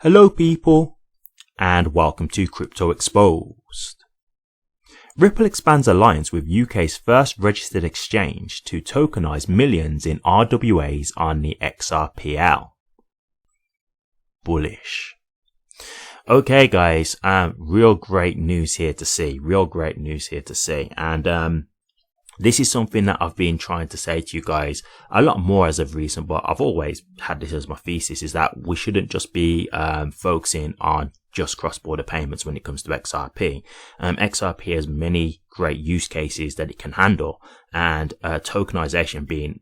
Hello people, and welcome to Crypto Exposed. Ripple expands alliance with UK's first registered exchange to tokenize millions in RWAs on the XRPL. Bullish. Okay guys, real great news here to see, and this is something that I've been trying to say to you guys a lot more as of recent, but I've always had this as my thesis, is that we shouldn't just be focusing on just cross-border payments when it comes to XRP. XRP has many great use cases that it can handle, and tokenization being,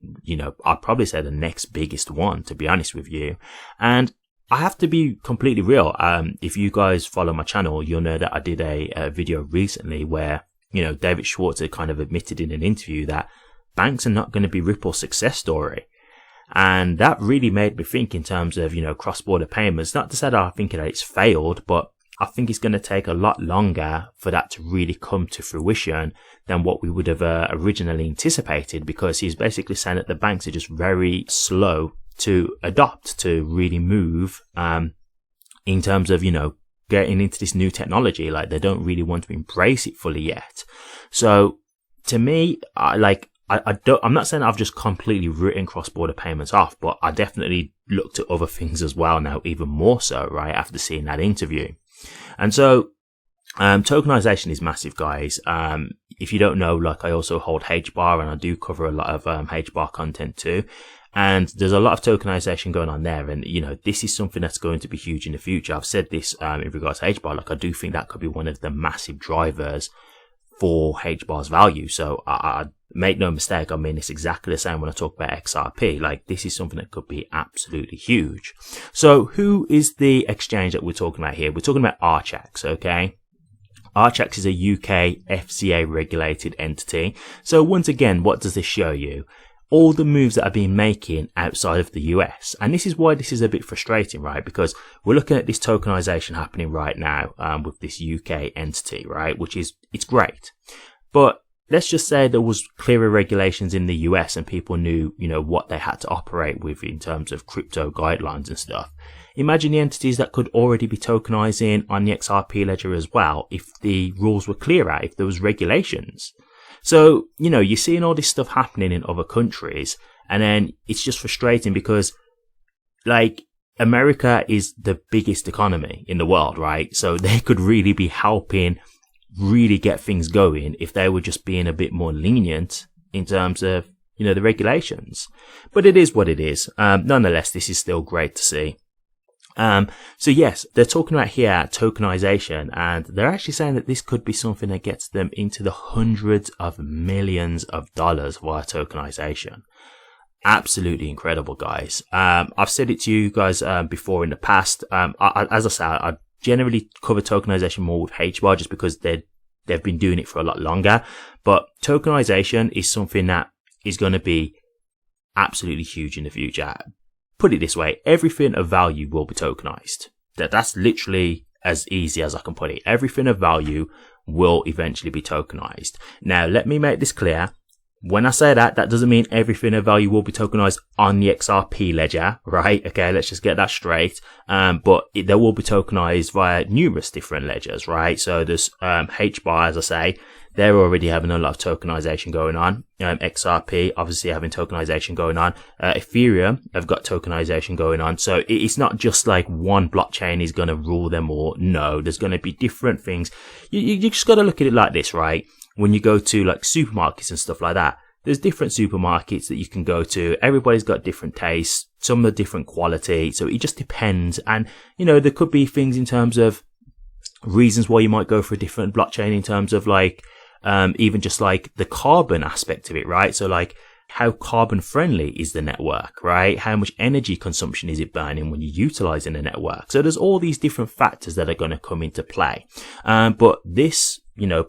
I'd probably say the next biggest one, to be honest with you. And I have to be completely real. If you guys follow my channel, you'll know that I did a video recently where David Schwartz had kind of admitted in an interview that banks are not going to be Ripple's success story. And that really made me think in terms of, cross-border payments. Not to say that I think that it's failed, but I think it's going to take a lot longer for that to really come to fruition than what we would have originally anticipated, because he's basically saying that the banks are just very slow to adopt, to really move, in terms of, getting into this new technology. Like, they don't really want to embrace it fully yet. So to me, I'm not saying I've just completely written cross-border payments off, but I definitely looked at other things as well now, even more so, right, after seeing that interview. And so tokenization is massive, guys. If you don't know, I also hold HBAR, and I do cover a lot of HBAR content too. And there's a lot of tokenization going on there. And, this is something that's going to be huge in the future. I've said this in regards to HBAR. I do think that could be one of the massive drivers for HBAR's value. So I make no mistake. I mean, it's exactly the same when I talk about XRP. This is something that could be absolutely huge. So who is the exchange that we're talking about here? We're talking about Archax, okay? Archax is a UK FCA regulated entity. So once again, what does this show you? All the moves that I've been making outside of the US. And this is why this is a bit frustrating, right? Because we're looking at this tokenization happening right now, with this UK entity, right? It's great. But let's just say there was clearer regulations in the US and people knew, what they had to operate with in terms of crypto guidelines and stuff. Imagine the entities that could already be tokenizing on the XRP ledger as well, if the rules were clearer, if there was regulations. So, you're seeing all this stuff happening in other countries, and then it's just frustrating because, America is the biggest economy in the world, right? So they could really be helping really get things going if they were just being a bit more lenient in terms of, the regulations. But it is what it is. Nonetheless, this is still great to see. So yes, they're talking about here tokenization, and they're actually saying that this could be something that gets them into the hundreds of millions of dollars via tokenization. Absolutely incredible, guys. I've said it to you guys before in the past. As I say, I generally cover tokenization more with HBAR just because they've been doing it for a lot longer. But tokenization is something that is going to be absolutely huge in the future. Put it this way, everything of value will be tokenized. That's literally as easy as I can put it. Everything of value will eventually be tokenized. Now, let me make this clear. When I say that doesn't mean everything of value will be tokenized on the XRP ledger, right? Okay, let's just get that straight. But they will be tokenized via numerous different ledgers, right? So there's HBAR, as I say. They're already having a lot of tokenization going on. XRP, obviously having tokenization going on. Ethereum have got tokenization going on. So it's not just one blockchain is going to rule them all. No, there's going to be different things. You just got to look at it like this, right? When you go to supermarkets and stuff like that, there's different supermarkets that you can go to. Everybody's got different tastes. Some are different quality. So it just depends. And, there could be things in terms of reasons why you might go for a different blockchain in terms of even just the carbon aspect of it, right? So how carbon friendly is the network, right? How much energy consumption is it burning when you're utilizing the network? So there's all these different factors that are going to come into play. But this,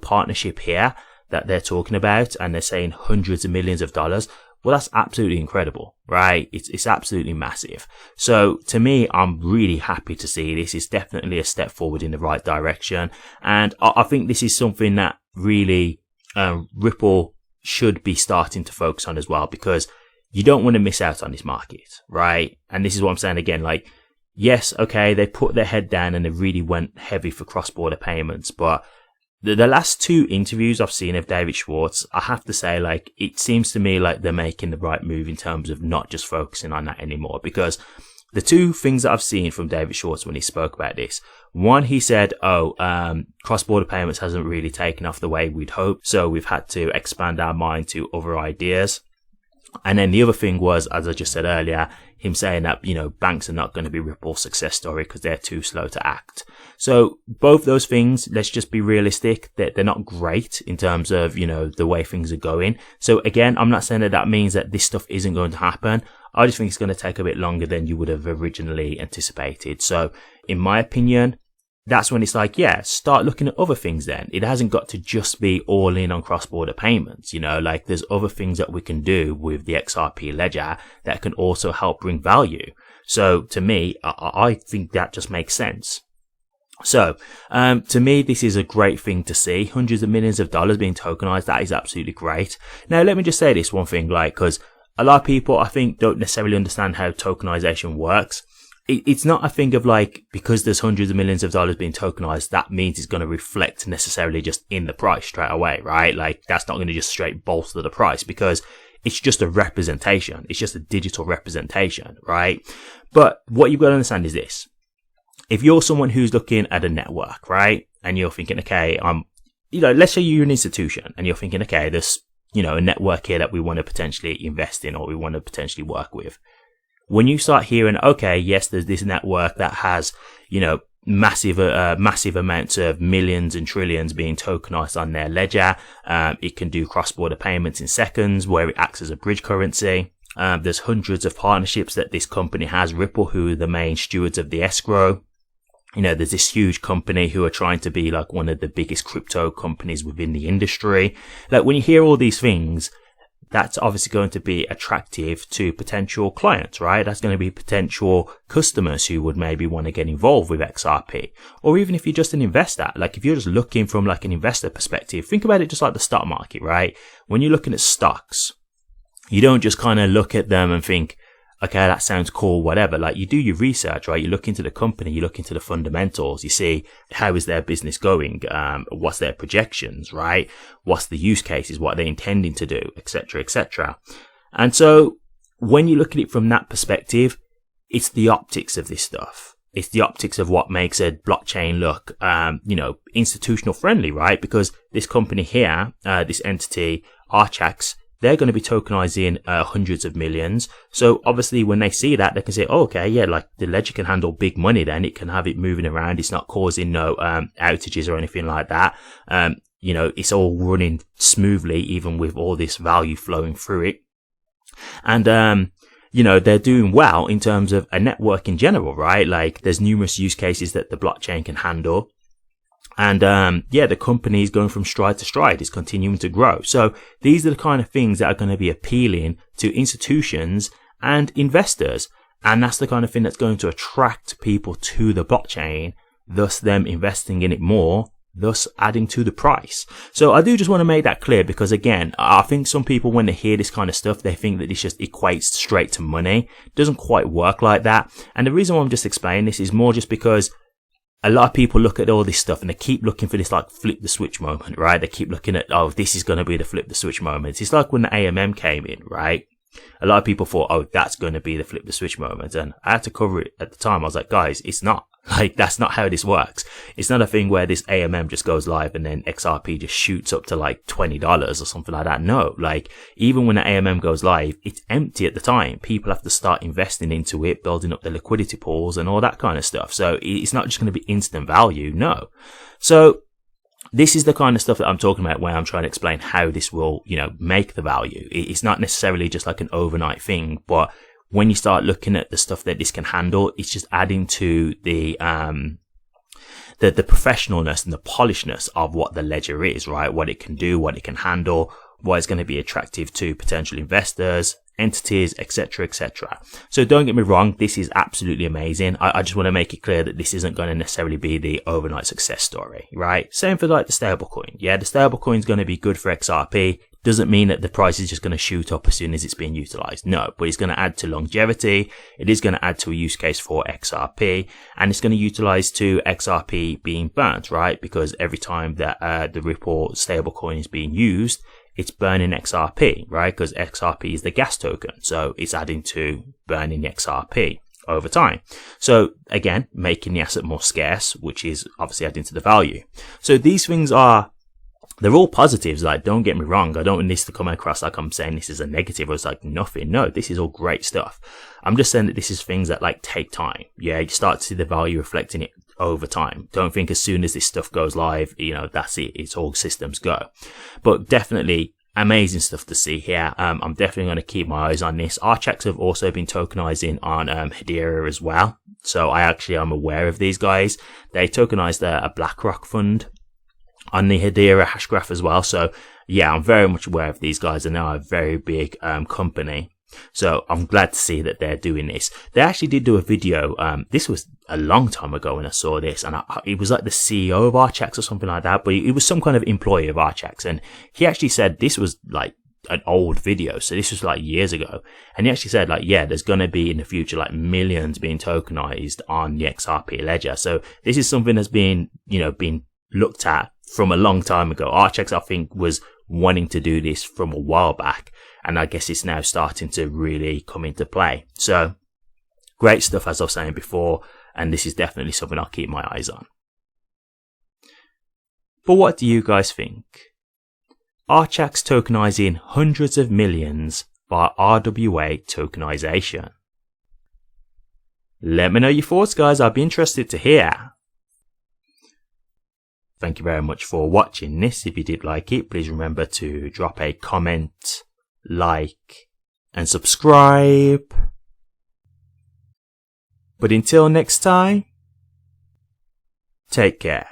partnership here that they're talking about, and they're saying hundreds of millions of dollars, well, that's absolutely incredible, right? It's absolutely massive. So to me, I'm really happy to see this. It's definitely a step forward in the right direction. And I think this is something that really Ripple should be starting to focus on as well, because you don't want to miss out on this market, right? And this is what I'm saying again, yes, okay, they put their head down and they really went heavy for cross-border payments, but the last two interviews I've seen of David Schwartz, I have to say, like, it seems to me like they're making the right move in terms of not just focusing on that anymore. Because the two things that I've seen from David Schwartz when he spoke about this, one, he said, cross-border payments hasn't really taken off the way we'd hoped, so we've had to expand our mind to other ideas. And then the other thing was, as I just said earlier, him saying that, banks are not going to be Ripple's success story because they're too slow to act. So both those things, let's just be realistic, that they're not great in terms of, the way things are going. So again, I'm not saying that means that this stuff isn't going to happen. I just think it's going to take a bit longer than you would have originally anticipated. So in my opinion, that's when it's like, yeah, start looking at other things then. It hasn't got to just be all in on cross-border payments, like there's other things that we can do with the XRP ledger that can also help bring value. So to me, I think that just makes sense. So, to me, this is a great thing to see. Hundreds of millions of dollars being tokenized. That is absolutely great. Now, let me just say this one thing, cause a lot of people, I think, don't necessarily understand how tokenization works. It's not a thing of because there's hundreds of millions of dollars being tokenized, that means it's going to reflect necessarily just in the price straight away, right? That's not going to just straight bolster the price because it's just a representation. It's just a digital representation, right? But what you've got to understand is this. If you're someone who's looking at a network, right? And you're thinking, okay, let's say you're an institution and you're thinking, okay, there's, a network here that we want to potentially invest in or we want to potentially work with. When you start hearing, okay, yes, there's this network that has, massive amounts of millions and trillions being tokenized on their ledger. It can do cross-border payments in seconds where it acts as a bridge currency. There's hundreds of partnerships that this company has, Ripple, who are the main stewards of the escrow. There's this huge company who are trying to be one of the biggest crypto companies within the industry. When you hear all these things, that's obviously going to be attractive to potential clients, right? That's going to be potential customers who would maybe want to get involved with XRP. Or even if you're just an investor, if you're just looking from an investor perspective, think about it just like the stock market, right? When you're looking at stocks, you don't just kind of look at them and think, okay, that sounds cool, whatever. You do your research, right? You look into the company, you look into the fundamentals, you see how is their business going, what's their projections, right? What's the use cases, what are they intending to do, etc., etc. And so when you look at it from that perspective, it's the optics of this stuff. It's the optics of what makes a blockchain look, institutional friendly, right? Because this company here, this entity, Archax, they're going to be tokenizing hundreds of millions. So obviously when they see that, they can say, oh, okay, yeah, the ledger can handle big money then. It can have it moving around. It's not causing no outages or anything like that. It's all running smoothly, even with all this value flowing through it. And, they're doing well in terms of a network in general, right? There's numerous use cases that the blockchain can handle. And, the company is going from stride to stride. It's continuing to grow. So these are the kind of things that are going to be appealing to institutions and investors. And that's the kind of thing that's going to attract people to the blockchain, thus them investing in it more, thus adding to the price. So I do just want to make that clear because again, I think some people, when they hear this kind of stuff, they think that this just equates straight to money. It doesn't quite work like that. And the reason why I'm just explaining this is more just because a lot of people look at all this stuff and they keep looking for this flip the switch moment, right? They keep looking at, oh, this is going to be the flip the switch moment. It's like when the AMM came in, right? A lot of people thought, oh, that's going to be the flip the switch moment. And I had to cover it at the time. I was like, guys, it's not. That's not how this works. It's not a thing where this AMM just goes live and then XRP just shoots up to $20 or something like that. No, even when the AMM goes live, it's empty at the time. People have to start investing into it, building up the liquidity pools and all that kind of stuff. So it's not just going to be instant value. No. So this is the kind of stuff that I'm talking about where I'm trying to explain how this will, make the value. It's not necessarily just an overnight thing, but when you start looking at the stuff that this can handle, it's just adding to the professionalness and the polishedness of what the ledger is, right? What it can do, what it can handle, what is going to be attractive to potential investors, entities, etc., etc. So don't get me wrong, this is absolutely amazing. I just want to make it clear that this isn't going to necessarily be the overnight success story, right? Same for the stablecoin. Yeah, the stablecoin is going to be good for XRP. Doesn't mean that the price is just going to shoot up as soon as it's being utilized. No, but it's going to add to longevity. It is going to add to a use case for XRP, and it's going to utilize to XRP being burnt, right? Because every time that the Ripple stablecoin is being used, it's burning XRP, right? Because XRP is the gas token. So it's adding to burning XRP over time. So again, making the asset more scarce, which is obviously adding to the value. So these things they're all positives. Like, don't get me wrong. I don't want this to come across like I'm saying this is a negative or it's like nothing. No, this is all great stuff. I'm just saying that this is things that like take time. Yeah, you start to see the value reflecting it over time. Don't think as soon as this stuff goes live, you know, that's it. It's all systems go. But definitely amazing stuff to see here. I'm definitely going to keep my eyes on this. Archax have also been tokenizing on Hedera as well. So I actually am aware of these guys. They tokenized a BlackRock fund on the Hedera hash graph as well. So yeah, I'm very much aware of these guys, and they are a very big company. So I'm glad to see that they're doing this. They actually did do a video. This was a long time ago when I saw this, and it was like the CEO of Archax or something like that, but it was some kind of employee of Archax, and he actually said this was like an old video. So this was like years ago, and he actually said like, yeah, there's going to be in the future like millions being tokenized on the XRP ledger. So this is something that's been, you know, been looked at from a long time ago. Archax, I think, was wanting to do this from a while back, and I guess it's now starting to really come into play. So great stuff, as I was saying before, and this is definitely something I'll keep my eyes on. But what do you guys think? Archax tokenizing hundreds of millions by RWA tokenization. Let me know your thoughts, guys. I'd be interested to hear. Thank you very much for watching this. If you did like it, please remember to drop a comment, like, and subscribe. But until next time, take care.